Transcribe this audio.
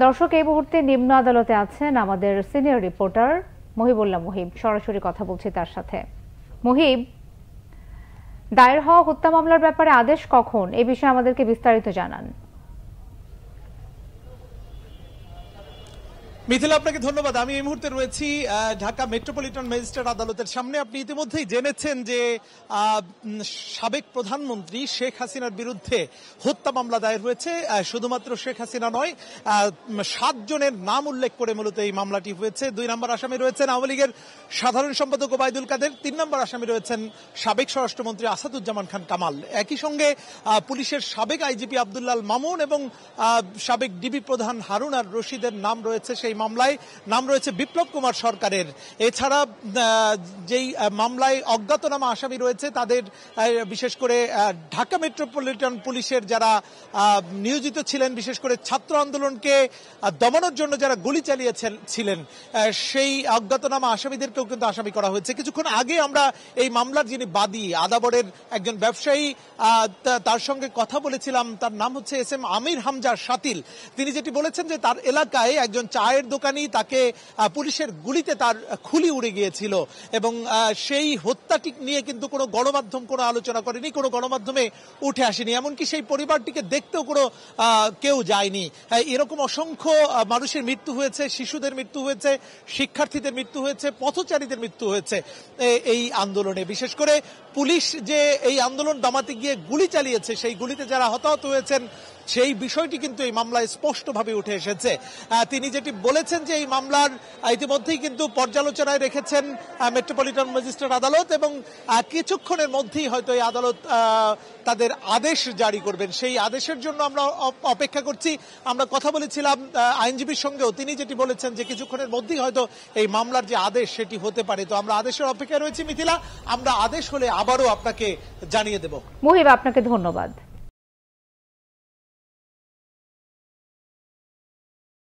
দর্শক, এই মুহূর্তে নিম্ন আদালতে আছেন আমাদের সিনিয়র রিপোর্টার মহিবুল্লাহ মুহিব। সরাসরি কথা বলছি তার সাথে। মুহিব, দায়ের হওয়া হত্যা মামলার ব্যাপারে আদেশ কখন, এই বিষয়ে আমাদেরকে বিস্তারিত জানান। মিথিলা, আপনাকে ধন্যবাদ। আমি এই মুহূর্তে রয়েছি ঢাকা মেট্রোপলিটন ম্যাজিস্ট্রেট আদালতের সামনে। আপনি ইতিমধ্যেই জেনেছেন যে সাবেক প্রধানমন্ত্রী শেখ হাসিনার বিরুদ্ধে হত্যা মামলা দায়ের হয়েছে। শুধুমাত্র শেখ হাসিনা নয়, 7 জনের নাম উল্লেখ করে মূলত এই মামলাটি হয়েছে। 2 নম্বর আসামি রয়েছেন আওয়ামী লীগের সাধারণ সম্পাদক ওবায়দুল কাদের। 3 নম্বর আসামি রয়েছেন সাবেক স্বরাষ্ট্রমন্ত্রী আসাদুজ্জামান খান কামাল। একই সঙ্গে পুলিশের সাবেক আইজিপি আব্দুল্লাহ মামুন এবং সাবেক ডিবি প্রধান হারুন আর রশিদের নাম রয়েছে সেই মামলায়। নাম রয়েছে বিপ্লব কুমার সরকারের। এছাড়া যেই মামলায় অজ্ঞাতনামা আসামি রয়েছে তাদের বিশেষ করে ঢাকা মেট্রোপলিটন পুলিশের যারা নিয়োজিত ছিলেন, বিশেষ করে ছাত্র আন্দোলনকে দমানোর জন্য যারা গুলি চালিয়েছিলেন, সেই অজ্ঞাতনামা আসামিদেরকেও কিন্তু আসামি করা হয়েছে। কিছুক্ষণ আগে আমরা এই মামলার যিনি বাদী, আদাবরের একজন ব্যবসায়ী, তার সঙ্গে কথা বলেছিলাম। তার নাম হচ্ছে এস.এম. আমির হামজা শাতিল। তিনি যেটি বলেছেন যে তার এলাকায় একজন চায়ের দোকানি তাকে পুলিশের গুলিতে তার খুলি উড়ে গিয়েছিল এবং সেই হত্যাটি নিয়ে কিন্তু কোনো গণমাধ্যম কোনো আলোচনা করেনি, কোনো গণমাধ্যমে উঠে আসেনি। এমনকি সেই পরিবারটিকে দেখতেও কোনো কেউ যায়নি। এরকম অসংখ্য মানুষের মৃত্যু হয়েছে, শিশুদের মৃত্যু হয়েছে, শিক্ষার্থীদের মৃত্যু হয়েছে, পথচারীদের মৃত্যু হয়েছে এই আন্দোলনে। বিশেষ করে পুলিশ যে এই আন্দোলন দমাতে গিয়ে গুলি চালিয়েছে, সেই গুলিতে যারা হতাহত হয়েছেন সেই বিষয়টি কিন্তু এই মামলায় স্পষ্টভাবে উঠে এসেছে। তিনি যেটি বলেছেন যে এই মামলার ইতিমধ্যেই কিন্তু পর্যালোচনায় রেখেছেন মেট্রোপলিটন ম্যাজিস্ট্রেট আদালত এবং কিছুক্ষণের মধ্যেই হয়তো এই আদালত তাদের আদেশ জারি করবেন। সেই আদেশের জন্য আমরা অপেক্ষা করছি। আমরা কথা বলেছিলাম আইনজীবীর সঙ্গেও, তিনি যেটি বলেছেন যে কিছুক্ষণের মধ্যেই হয়তো এই মামলার যে আদেশ সেটি হতে পারে। তো আমরা আদেশের অপেক্ষায় রয়েছি মিথিলা। আমরা আদেশ হলে আবারও আপনাকে জানিয়ে দেব। মুহিব, আপনাকে ধন্যবাদ।